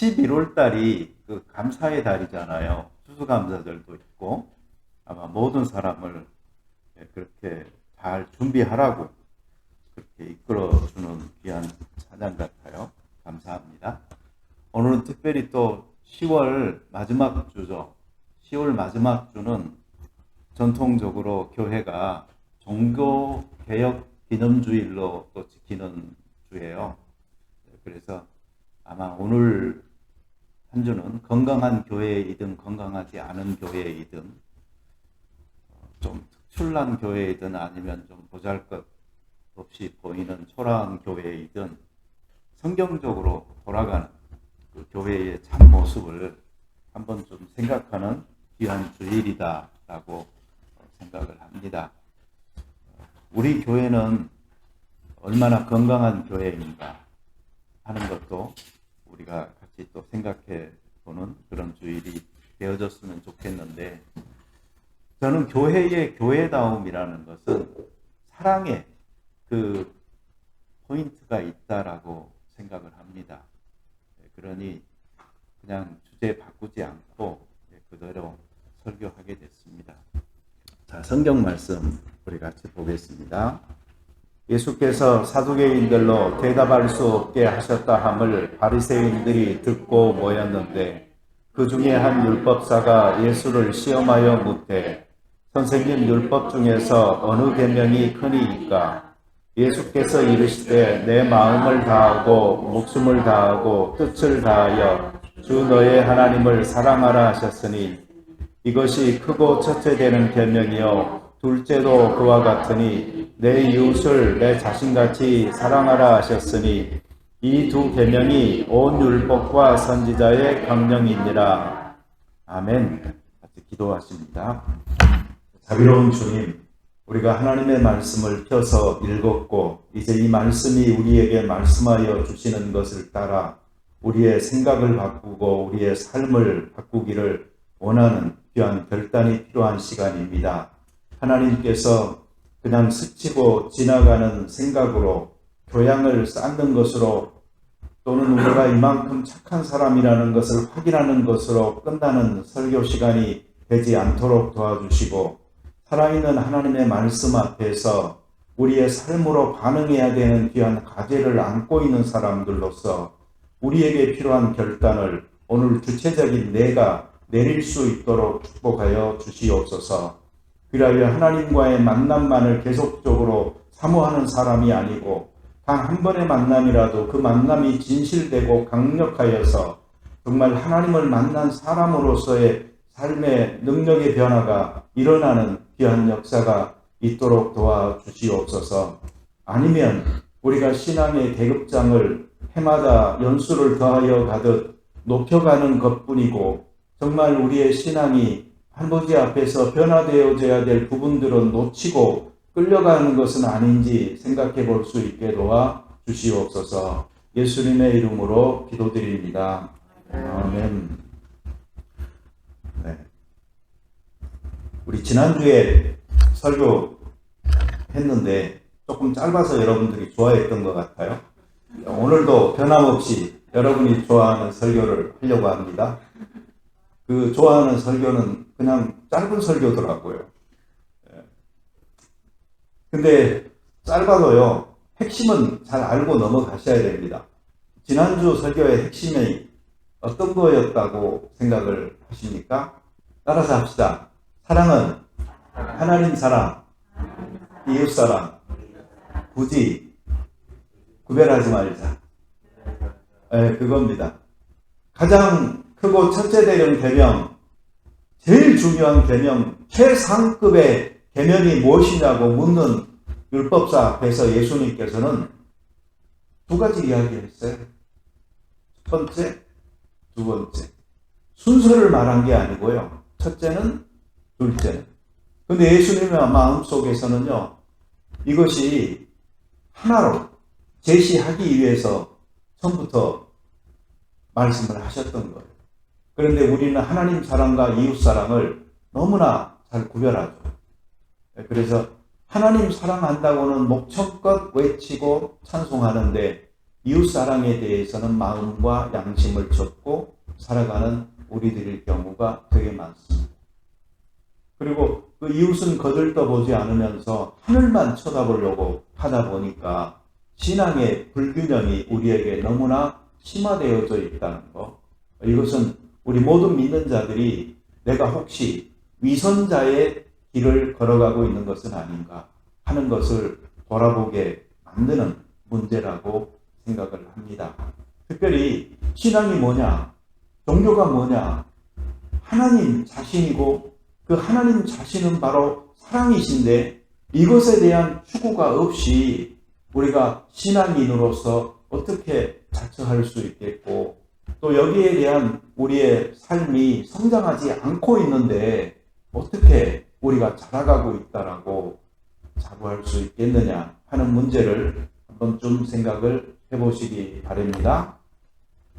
11월 달이 그 감사의 달이잖아요. 추수감사절도 있고 아마 모든 사람을 그렇게 잘 준비하라고 그렇게 이끌어주는 귀한 찬양 같아요. 감사합니다. 오늘은 특별히 또 10월 마지막 주죠. 10월 마지막 주는 전통적으로 교회가 종교개혁 기념주일로 또 지키는 주예요. 그래서 아마 오늘 한 주는 건강한 교회이든 건강하지 않은 교회이든 좀 특출난 교회이든 아니면 좀 보잘것 없이 보이는 초라한 교회이든 성경적으로 돌아가는 그 교회의 참 모습을 한번 좀 생각하는 귀한 주일이다라고 생각을 합니다. 우리 교회는 얼마나 건강한 교회인가 하는 것도 우리가 같이 또 생각해 보는 그런 주일이 되어졌으면 좋겠는데, 저는 교회의 교회다움이라는 것은 사랑의 그 포인트가 있다라고 생각을 합니다. 그러니 그냥 주제 바꾸지 않고 그대로 설교하게 됐습니다. 자, 성경 말씀 우리 같이 보겠습니다. 예수께서 사두개인들로 대답할 수 없게 하셨다 함을 바리새인들이 듣고 모였는데, 그 중에 한 율법사가 예수를 시험하여 묻되, 선생님, 율법 중에서 어느 계명이 크니이까? 예수께서 이르시되, 내 마음을 다하고 목숨을 다하고 뜻을 다하여 주 너의 하나님을 사랑하라 하셨으니, 이것이 크고 첫째 되는 계명이요 둘째도 그와 같으니, 내 이웃을 내 자신같이 사랑하라 하셨으니, 이 두 계명이 온 율법과 선지자의 강령이니라. 아멘. 같이 기도하십니다. 자비로운 주님, 우리가 하나님의 말씀을 펴서 읽었고 이제 이 말씀이 우리에게 말씀하여 주시는 것을 따라 우리의 생각을 바꾸고 우리의 삶을 바꾸기를 원하는 귀한 결단이 필요한 시간입니다. 하나님께서 그냥 스치고 지나가는 생각으로 교양을 쌓는 것으로, 또는 우리가 이만큼 착한 사람이라는 것을 확인하는 것으로 끝나는 설교 시간이 되지 않도록 도와주시고, 살아있는 하나님의 말씀 앞에서 우리의 삶으로 반응해야 되는 귀한 과제를 안고 있는 사람들로서 우리에게 필요한 결단을 오늘 주체적인 내가 내릴 수 있도록 축복하여 주시옵소서. 그리하여 하나님과의 만남만을 계속적으로 사모하는 사람이 아니고 단 한 번의 만남이라도 그 만남이 진실되고 강력하여서 정말 하나님을 만난 사람으로서의 삶의 능력의 변화가 일어나는 귀한 역사가 있도록 도와주시옵소서. 아니면 우리가 신앙의 계급장을 해마다 연수를 더하여 가듯 높여가는 것뿐이고, 정말 우리의 신앙이 아버지 앞에서 변화되어져야 될 부분들은 놓치고 끌려가는 것은 아닌지 생각해 볼 수 있게 도와 주시옵소서. 예수님의 이름으로 기도드립니다. 아멘. 네. 우리 지난주에 설교 했는데 조금 짧아서 여러분들이 좋아했던 것 같아요. 오늘도 변함없이 여러분이 좋아하는 설교를 하려고 합니다. 그 좋아하는 설교는 그냥 짧은 설교더라고요. 근데 짧아도요, 핵심은 잘 알고 넘어가셔야 됩니다. 지난주 설교의 핵심이 어떤 거였다고 생각을 하십니까? 따라서 합시다. 사랑은 하나님 사랑, 이웃 사랑, 굳이 구별하지 말자. 그겁니다. 가장 크고 첫째 되는 계명, 제일 중요한 계명, 최상급의 계명이 무엇이냐고 묻는 율법사 앞에서 예수님께서는 두 가지 이야기를 했어요. 첫 번째, 두 번째. 순서를 말한 게 아니고요. 첫째는, 둘째는. 근데 예수님의 마음속에서는요, 이것이 하나로 제시하기 위해서 처음부터 말씀을 하셨던 거예요. 그런데 우리는 하나님 사랑과 이웃 사랑을 너무나 잘 구별하죠. 그래서 하나님 사랑한다고는 목청껏 외치고 찬송하는데 이웃사랑에 대해서는 마음과 양심을 줬고 살아가는 우리들의 경우가 되게 많습니다. 그리고 그 이웃은 거들떠보지 않으면서 하늘만 쳐다보려고 하다 보니까 신앙의 불균형이 우리에게 너무나 심화되어져 있다는 것. 이것은 우리 모든 믿는 자들이 내가 혹시 위선자의 길을 걸어가고 있는 것은 아닌가 하는 것을 돌아보게 만드는 문제라고 생각을 합니다. 특별히 신앙이 뭐냐? 종교가 뭐냐? 하나님 자신이고 그 하나님 자신은 바로 사랑이신데 이것에 대한 추구가 없이 우리가 신앙인으로서 어떻게 자처할 수 있겠고 또 여기에 대한 우리의 삶이 성장하지 않고 있는데 어떻게 우리가 자라가고 있다라고 자부할 수 있겠느냐 하는 문제를 한번 좀 생각을 해보시기 바랍니다.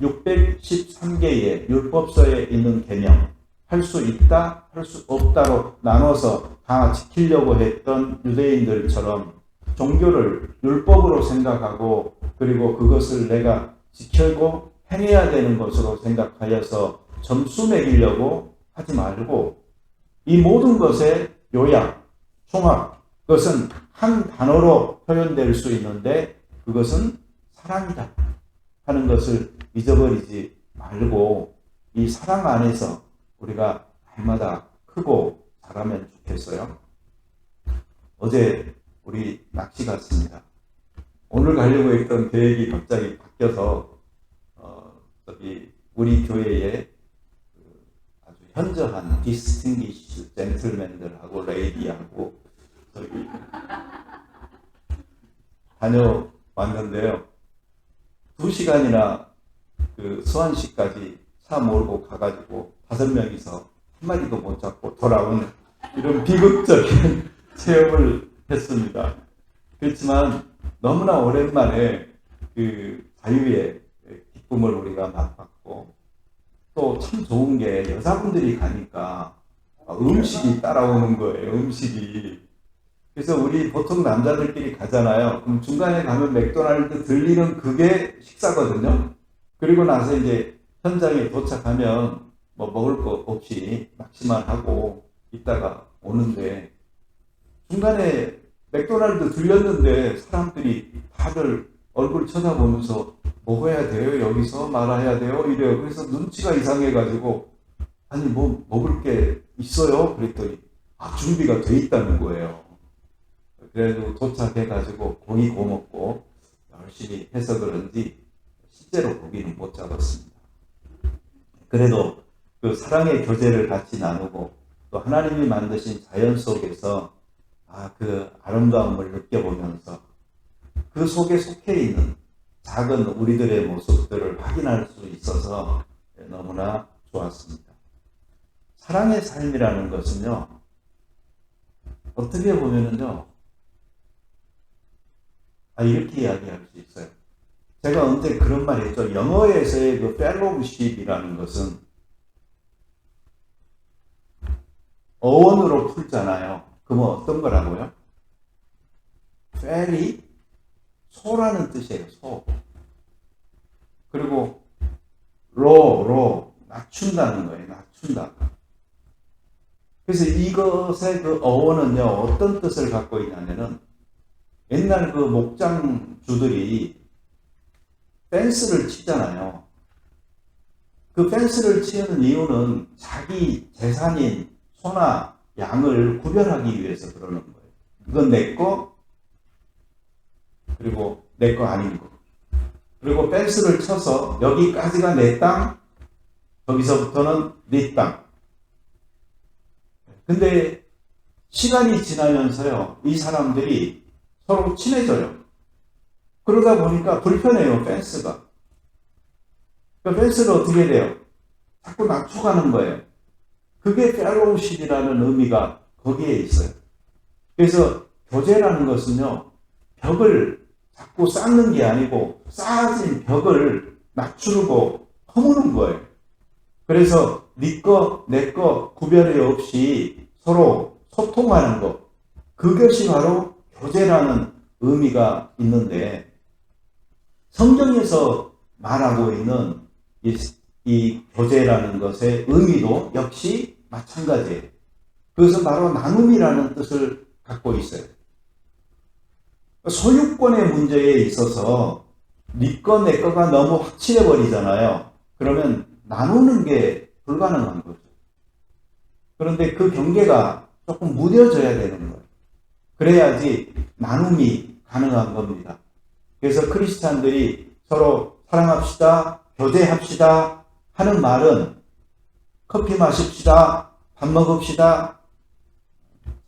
613개의 율법서에 있는 계명, 할 수 있다, 할 수 없다로 나눠서 다 지키려고 했던 유대인들처럼 종교를 율법으로 생각하고 그리고 그것을 내가 지키고 행해야 되는 것으로 생각하여서 점수 매기려고 하지 말고 이 모든 것의 요약, 총합, 그것은 한 단어로 표현될 수 있는데 그것은 사랑이다 하는 것을 잊어버리지 말고 이 사랑 안에서 우리가 날마다 크고 자라면 좋겠어요. 어제 우리 낚시 갔습니다. 오늘 가려고 했던 계획이 갑자기 바뀌어서 우리 교회에 아주 현저한 디스팅기시 젠틀맨들하고 레이디하고 다녀왔는데요. 2시간이나 그 수안시까지 차 몰고 가가지고 5명이서 한 마리도 못 잡고 돌아오는 이런 비극적인 체험을 했습니다. 그렇지만 너무나 오랜만에 그 자유의 기쁨을 우리가 맛봤고 또 참 좋은 게 여자분들이 가니까 음식이 따라오는 거예요. 음식이. 그래서 우리 보통 남자들끼리 가잖아요. 그럼 중간에 가면 맥도날드 들리는 그게 식사거든요. 그리고 나서 이제 현장에 도착하면 뭐 먹을 거 없이 낚시만 하고 있다가 오는데 중간에 맥도날드 들렸는데 사람들이 다들 얼굴 쳐다보면서 먹어야 돼요? 여기서 말아야 돼요? 이래요. 그래서 눈치가 이상해가지고 아니 뭐 먹을 게 있어요? 그랬더니 준비가 돼 있다는 거예요. 그래도 도착해가지고 고기 구워 먹고 열심히 해서 그런지 실제로 고기는 못 잡았습니다. 그래도 그 사랑의 교제를 같이 나누고 또 하나님이 만드신 자연 속에서 그 아름다움을 느껴보면서 그 속에 속해 있는 작은 우리들의 모습들을 확인할 수 있어서 너무나 좋았습니다. 사랑의 삶이라는 것은요, 어떻게 보면은요, 이렇게 이야기할 수 있어요. 제가 언제 그런 말 했죠. 영어에서의 그 fellowship이라는 것은 어원으로 풀잖아요. 그러면 어떤 거라고요? fell이 소라는 뜻이에요. 소. 그리고 로 낮춘다는 거예요. 낮춘다. 그래서 이것의 그 어원은요, 어떤 뜻을 갖고 있냐면은 옛날 그 목장주들이 펜스를 치잖아요. 그 펜스를 치는 이유는 자기 재산인 소나 양을 구별하기 위해서 그러는 거예요. 이건 내 거, 그리고 내 거 아닌 거. 그리고 펜스를 쳐서 여기까지가 내 땅, 거기서부터는 네 땅. 근데 시간이 지나면서요, 이 사람들이 서로 친해져요. 그러다 보니까 불편해요, 펜스가. 그 펜스를 어떻게 돼요? 자꾸 낮춰가는 거예요. 그게 펠로우십이라는 의미가 거기에 있어요. 그래서 교제라는 것은요, 벽을 자꾸 쌓는 게 아니고 쌓아진 벽을 낮추고 허무는 거예요. 그래서 네 거, 내 거 구별이 없이 서로 소통하는 것. 그것이 바로 교제라는 의미가 있는데 성경에서 말하고 있는 이 교제라는 것의 의미도 역시 마찬가지예요. 그것은 바로 나눔이라는 뜻을 갖고 있어요. 소유권의 문제에 있어서 네 거, 내 거가 너무 확실해 버리잖아요. 그러면 나누는 게 불가능한 거죠. 그런데 그 경계가 조금 무뎌져야 되는 거예요. 그래야지 나눔이 가능한 겁니다. 그래서 크리스찬들이 서로 사랑합시다, 교제합시다 하는 말은 커피 마십시다, 밥 먹읍시다,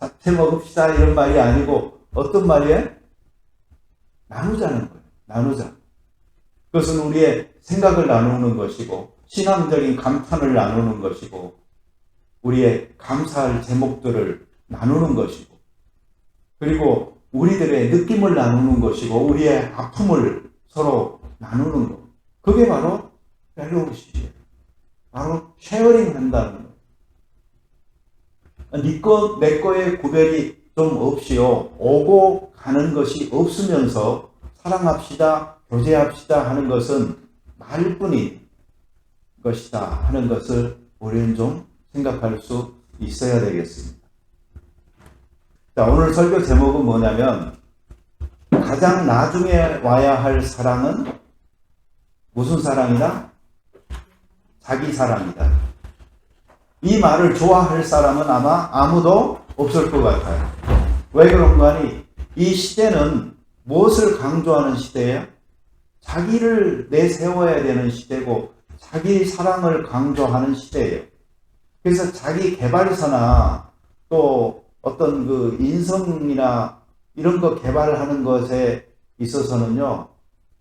잡채 먹읍시다 이런 말이 아니고 어떤 말이에요? 나누자는 거예요. 나누자. 그것은 우리의 생각을 나누는 것이고 신앙적인 감탄을 나누는 것이고 우리의 감사할 제목들을 나누는 것이고 그리고 우리들의 느낌을 나누는 것이고 우리의 아픔을 서로 나누는 것. 그게 바로 펠로우십이에요. 바로 쉐어링 한다는 거예요. 네 거, 내 거의 구별이 좀 없이요. 오고 가는 것이 없으면서 사랑합시다, 교제합시다 하는 것은 말뿐인 것이다 하는 것을 우리는 좀 생각할 수 있어야 되겠습니다. 자, 오늘 설교 제목은 뭐냐면 가장 나중에 와야 할 사랑은 무슨 사랑이다? 자기 사랑이다. 이 말을 좋아할 사람은 아마 아무도 없을 것 같아요. 왜 그런가 하니 이 시대는 무엇을 강조하는 시대예요? 자기를 내세워야 되는 시대고 자기 사랑을 강조하는 시대예요. 그래서 자기 개발서나 또 어떤 그 인성이나 이런 거 개발하는 것에 있어서는요,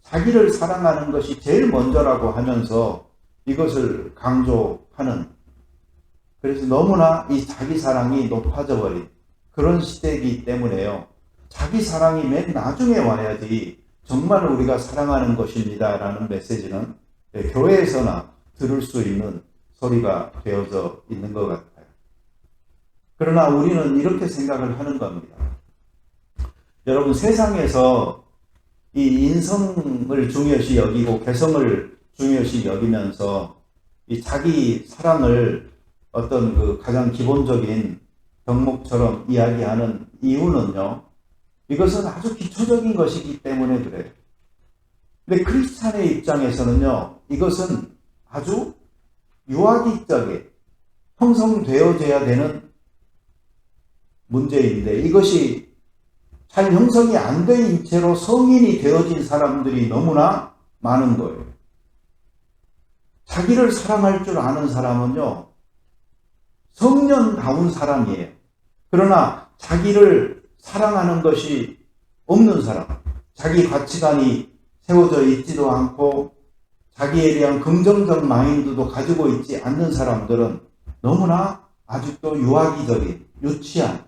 자기를 사랑하는 것이 제일 먼저라고 하면서 이것을 강조하는, 그래서 너무나 이 자기 사랑이 높아져 버린 그런 시대이기 때문에요. 자기 사랑이 맨 나중에 와야지 정말 우리가 사랑하는 것입니다 라는 메시지는 교회에서나 들을 수 있는 소리가 되어져 있는 것 같아요. 그러나 우리는 이렇게 생각을 하는 겁니다. 여러분, 세상에서 이 인성을 중요시 여기고 개성을 중요시 여기면서 이 자기 사랑을 어떤 그 가장 기본적인 덕목처럼 이야기하는 이유는요, 이것은 아주 기초적인 것이기 때문에 그래요. 근데 크리스찬의 입장에서는요, 이것은 아주 유아기적에 형성되어져야 되는 문제인데 이것이 잘 형성이 안 된 채로 성인이 되어진 사람들이 너무나 많은 거예요. 자기를 사랑할 줄 아는 사람은요, 성년다운 사람이에요. 그러나 자기를 사랑하는 것이 없는 사람, 자기 가치관이 세워져 있지도 않고 자기에 대한 긍정적 마인드도 가지고 있지 않는 사람들은 너무나 아직도 유아기적인, 유치한,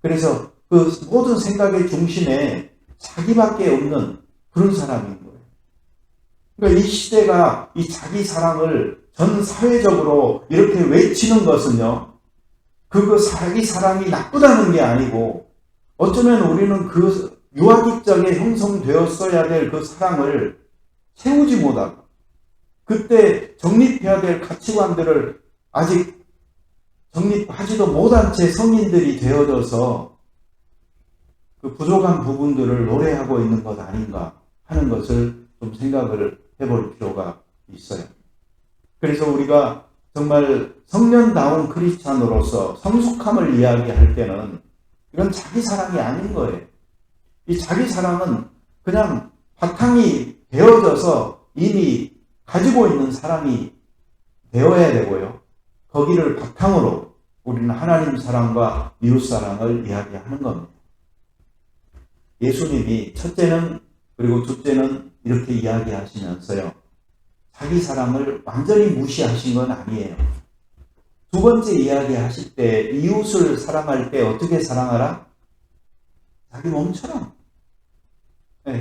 그래서 그 모든 생각의 중심에 자기밖에 없는 그런 사람인 거예요. 그러니까 이 시대가 이 자기 사랑을 전 사회적으로 이렇게 외치는 것은요, 그 자기 사랑이 나쁘다는 게 아니고 어쩌면 우리는 그 유아기적에 형성되었어야 될 그 사랑을 채우지 못하고 그때 정립해야 될 가치관들을 아직 정립하지도 못한 채 성인들이 되어져서 그 부족한 부분들을 노래하고 있는 것 아닌가 하는 것을 좀 생각을 해볼 필요가 있어요. 그래서 우리가 정말 성년다운 크리스찬으로서 성숙함을 이야기할 때는 이건 자기 사랑이 아닌 거예요. 이 자기 사랑은 그냥 바탕이 되어져서 이미 가지고 있는 사람이 되어야 되고요. 거기를 바탕으로 우리는 하나님 사랑과 이웃 사랑을 이야기하는 겁니다. 예수님이 첫째는 그리고 둘째는 이렇게 이야기하시면서요, 자기 사랑을 완전히 무시하신 건 아니에요. 두 번째 이야기하실 때 이웃을 사랑할 때 어떻게 사랑하라? 자기 몸처럼,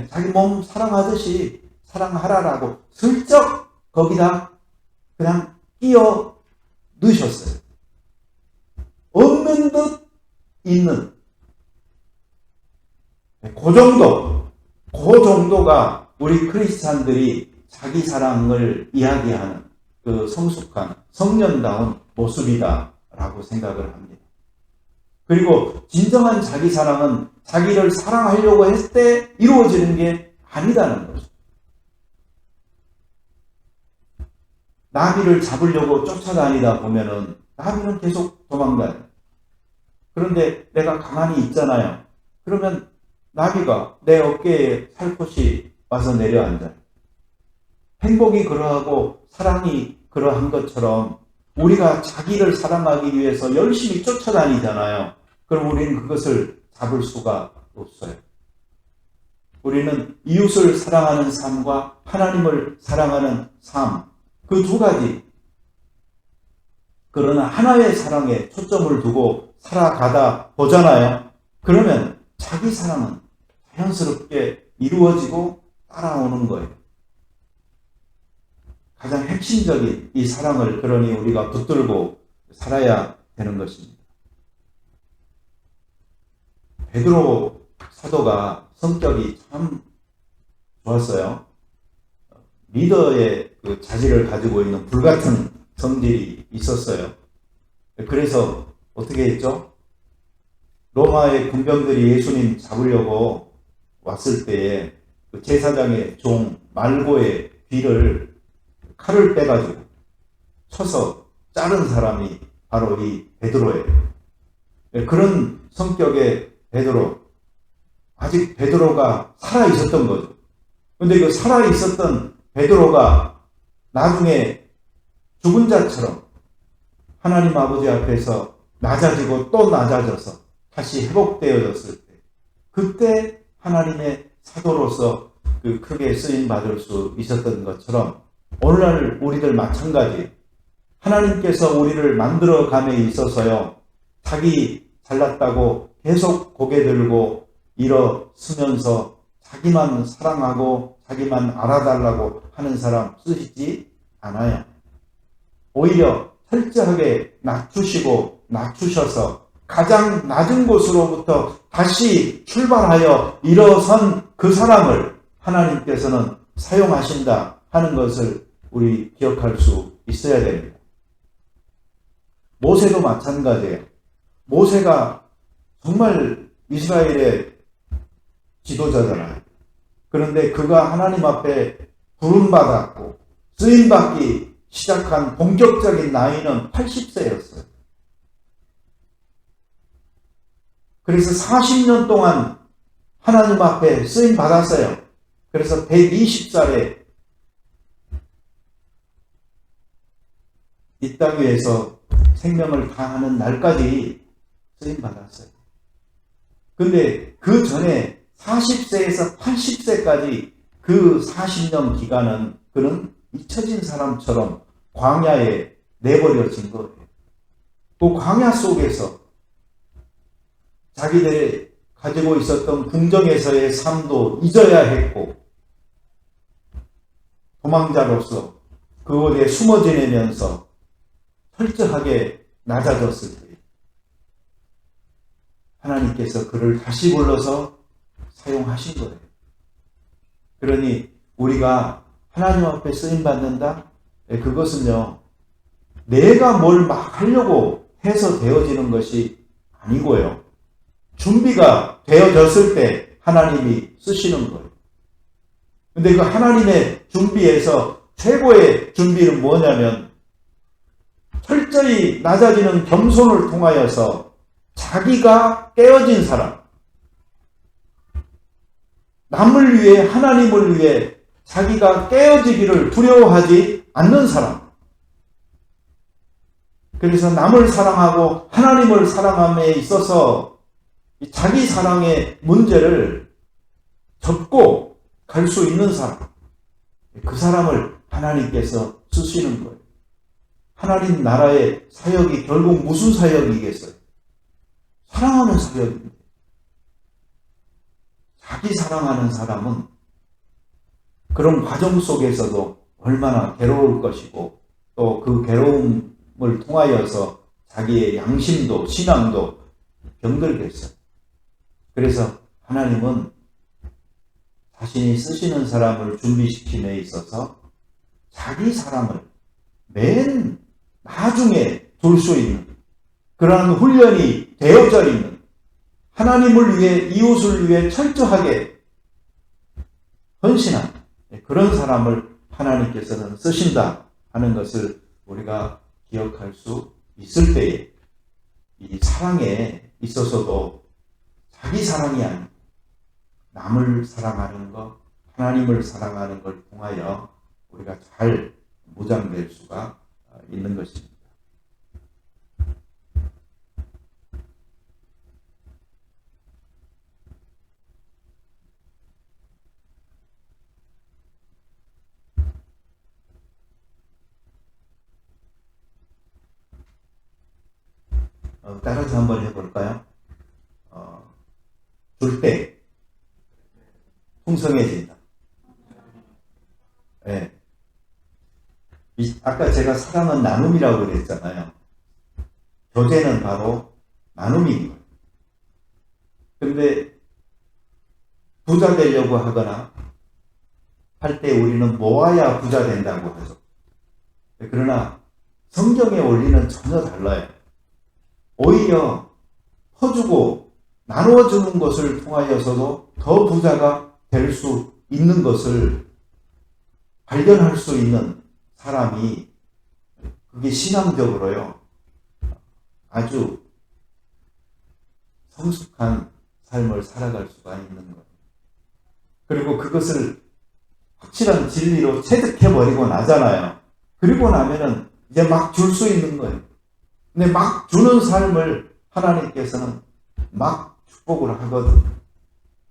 자기 몸 사랑하듯이 사랑하라라고 슬쩍 거기다 그냥 끼워 넣으셨어요. 없는 듯 있는 그 정도가 우리 크리스찬들이 자기 사랑을 이야기하는 그 성숙한 성년다운 모습이다라고 생각을 합니다. 그리고 진정한 자기 사랑은 자기를 사랑하려고 했을 때 이루어지는 게 아니다는 거죠. 나비를 잡으려고 쫓아다니다 보면은 나비는 계속 도망가요. 그런데 내가 가만히 있잖아요. 그러면 나비가 내 어깨에 살포시 와서 내려앉아요. 행복이 그러하고 사랑이 그러한 것처럼 우리가 자기를 사랑하기 위해서 열심히 쫓아다니잖아요. 그럼 우리는 그것을 잡을 수가 없어요. 우리는 이웃을 사랑하는 삶과 하나님을 사랑하는 삶, 그 두 가지, 그러나 하나의 사랑에 초점을 두고 살아가다 보잖아요. 그러면 자기 사랑은 자연스럽게 이루어지고 따라오는 거예요. 가장 핵심적인 이 사랑을 그러니 우리가 붙들고 살아야 되는 것입니다. 베드로 사도가 성격이 참 좋았어요. 리더의 그 자질을 가지고 있는 불같은 성질이 있었어요. 그래서 어떻게 했죠? 로마의 군병들이 예수님 잡으려고 왔을 때에 그 제사장의 종 말고의 귀를 칼을 빼가지고 쳐서 자른 사람이 바로 이 베드로예요. 그런 성격의 베드로, 아직 베드로가 살아있었던 거죠. 근데 그 살아있었던 베드로가 나중에 죽은 자처럼 하나님 아버지 앞에서 낮아지고 또 낮아져서 다시 회복되어졌을 때, 그때 하나님의 사도로서 그 크게 쓰임 받을 수 있었던 것처럼 오늘날 우리들 마찬가지, 하나님께서 우리를 만들어감에 있어서요, 자기 잘났다고 계속 고개 들고 일어서면서 자기만 사랑하고 자기만 알아달라고 하는 사람 쓰시지 않아요. 오히려 철저하게 낮추시고 낮추셔서 가장 낮은 곳으로부터 다시 출발하여 일어선 그 사람을 하나님께서는 사용하신다 하는 것을 우리 기억할 수 있어야 됩니다. 모세도 마찬가지예요. 모세가 정말 이스라엘의 지도자잖아요. 그런데 그가 하나님 앞에 부름받았고 쓰임받기 시작한 본격적인 나이는 80세였어요. 그래서 40년 동안 하나님 앞에 쓰임받았어요. 그래서 120살에 이 땅 위에서 생명을 다하는 날까지 쓰임받았어요. 근데 그 전에 40세에서 80세까지 그 40년 기간은 그는 잊혀진 사람처럼 광야에 내버려진 거예요. 그 광야 속에서 자기들이 가지고 있었던 궁정에서의 삶도 잊어야 했고, 도망자로서 그곳에 숨어 지내면서 철저하게 낮아졌을 때 하나님께서 그를 다시 불러서 사용하신 거예요. 그러니 우리가 하나님 앞에 쓰임받는다? 그것은요, 내가 뭘 막 하려고 해서 되어지는 것이 아니고요, 준비가 되어졌을 때 하나님이 쓰시는 거예요. 근데 그 하나님의 준비에서 최고의 준비는 뭐냐면 철저히 낮아지는 겸손을 통하여서 자기가 깨어진 사람, 남을 위해, 하나님을 위해 자기가 깨어지기를 두려워하지 않는 사람, 그래서 남을 사랑하고 하나님을 사랑함에 있어서 자기 사랑의 문제를 접고 갈 수 있는 사람, 그 사람을 하나님께서 쓰시는 거예요. 하나님 나라의 사역이 결국 무슨 사역이겠어요? 사랑하는 사역입니다. 자기 사랑하는 사람은 그런 과정 속에서도 얼마나 괴로울 것이고, 또 그 괴로움을 통하여서 자기의 양심도 신앙도 병들겠어요. 그래서 하나님은 자신이 쓰시는 사람을 준비시킴에 있어서 자기 사람을 맨 나중에 둘 수 있는 그러한 훈련이 되어져 있는, 하나님을 위해, 이웃을 위해 철저하게 헌신한 그런 사람을 하나님께서는 쓰신다 하는 것을 우리가 기억할 수 있을 때에 이 사랑에 있어서도 자기 사랑이 아니고 남을 사랑하는 것, 하나님을 사랑하는 걸 통하여 우리가 잘 무장될 수가 있는 것입니다. 따라서 한번 해볼까요? 줄 때 풍성해진다. 네. 아까 제가 사랑은 나눔이라고 그랬잖아요. 교제는 바로 나눔인 거예요. 근데 부자 되려고 하거나 할 때 우리는 모아야 부자 된다고 하죠. 그러나 성경의 원리는 전혀 달라요. 오히려 퍼주고 나누어주는 것을 통하여서도 더 부자가 될 수 있는 것을 발견할 수 있는 사람이, 그게 신앙적으로요 아주 성숙한 삶을 살아갈 수가 있는 거예요. 그리고 그것을 확실한 진리로 체득해버리고 나잖아요. 그리고 나면은 이제 막 줄 수 있는 거예요. 근데 막 주는 삶을 하나님께서는 막 축복을 하거든.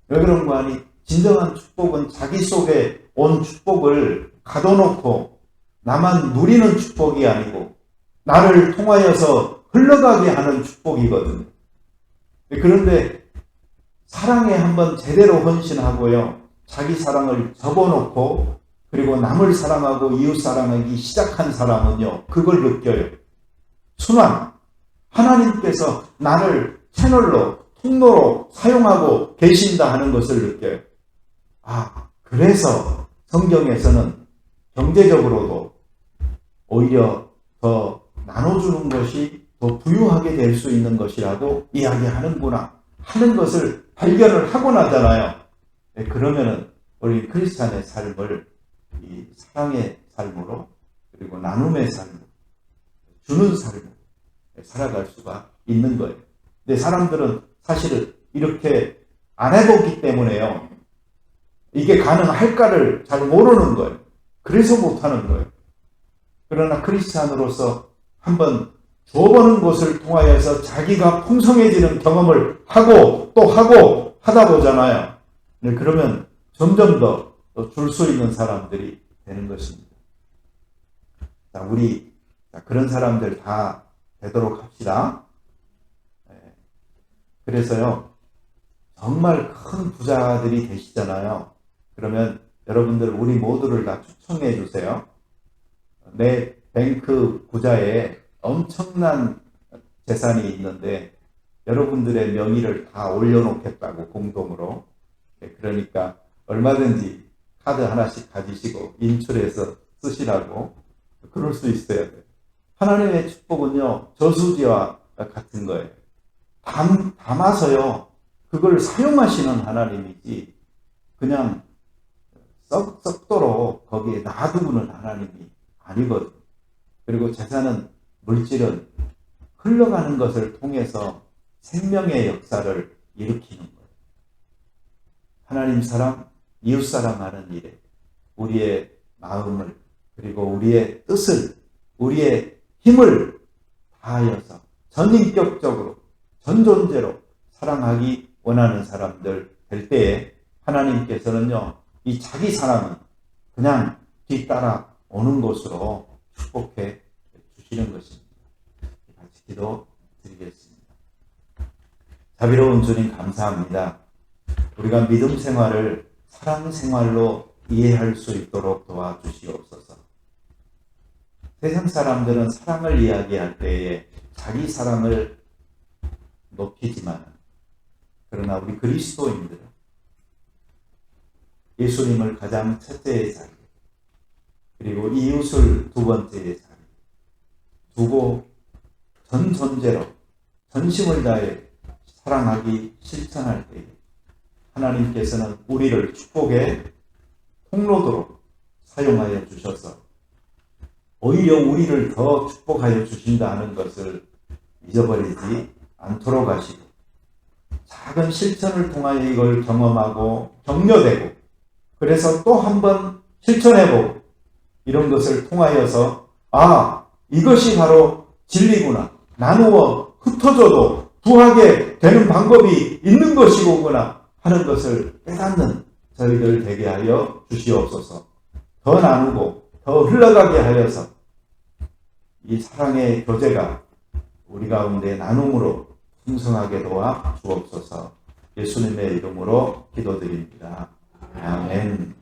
왜 그런 거 아니? 진정한 축복은 자기 속에 온 축복을 가둬놓고 나만 누리는 축복이 아니고 나를 통하여서 흘러가게 하는 축복이거든요. 그런데 사랑에 한번 제대로 헌신하고요, 자기 사랑을 접어놓고 그리고 남을 사랑하고 이웃 사랑하기 시작한 사람은요, 그걸 느껴요. 순환. 하나님께서 나를 채널로, 통로로 사용하고 계신다 하는 것을 느껴요. 그래서 성경에서는 경제적으로도 오히려 더 나눠주는 것이 더 부유하게 될 수 있는 것이라고 이야기하는구나 하는 것을 발견을 하고 나잖아요. 그러면은 우리 크리스찬의 삶을 이 사랑의 삶으로, 그리고 나눔의 삶으로, 주는 삶으로 살아갈 수가 있는 거예요. 근데 사람들은 사실은 이렇게 안 해보기 때문에요, 이게 가능할까를 잘 모르는 거예요. 그래서 못하는 거예요. 그러나 크리스찬으로서 한번 주어보는 것을 통하여서 자기가 풍성해지는 경험을 하고 또 하고 하다 보잖아요. 네, 그러면 점점 더 줄 수 있는 사람들이 되는 것입니다. 자, 우리 그런 사람들 다 되도록 합시다. 그래서요, 정말 큰 부자들이 되시잖아요. 그러면 여러분들 우리 모두를 다 추천해 주세요. 내 뱅크 부자에 엄청난 재산이 있는데 여러분들의 명의를 다 올려놓겠다고, 공동으로. 그러니까 얼마든지 카드 하나씩 가지시고 인출해서 쓰시라고. 그럴 수 있어야 돼요. 하나님의 축복은요, 저수지와 같은 거예요. 담아서요, 그걸 사용하시는 하나님이지 그냥 썩도록 거기에 놔두고는 하나님이 아니거든. 그리고 재산은, 물질은 흘러가는 것을 통해서 생명의 역사를 일으키는 거예요. 하나님 사랑, 이웃 사랑하는 일에 우리의 마음을, 그리고 우리의 뜻을, 우리의 힘을 다하여서 전인격적으로, 전존재로 사랑하기 원하는 사람들 될 때에 하나님께서는요, 이 자기 사랑은 그냥 뒤따라 오는 것으로 축복해 주시는 것입니다. 같이 기도 드리겠습니다. 자비로운 주님, 감사합니다. 우리가 믿음 생활을 사랑 생활로 이해할 수 있도록 도와주시옵소서. 세상 사람들은 사랑을 이야기할 때에 자기 사랑을 높이지만, 그러나 우리 그리스도인들은 예수님을 가장 첫째의 자리, 그리고 이웃을 두 번째의 자리 두고 전 존재로 전심을 다해 사랑하기 실천할 때에 하나님께서는 우리를 축복의 통로도로 사용하여 주셔서 오히려 우리를 더 축복하여 주신다 하는 것을 잊어버리지 않도록 하시고, 작은 실천을 통하여 이걸 경험하고 격려되고, 그래서 또 한 번 실천해보고, 이런 것을 통하여서 이것이 바로 진리구나, 나누어 흩어져도 구하게 되는 방법이 있는 것이구나 하는 것을 깨닫는 저희들 되게 하여 주시옵소서. 더 나누고 더 흘러가게 하여서 이 사랑의 교제가 우리 가운데 나눔으로 풍성하게 도와 주옵소서. 예수님의 이름으로 기도드립니다. 아멘.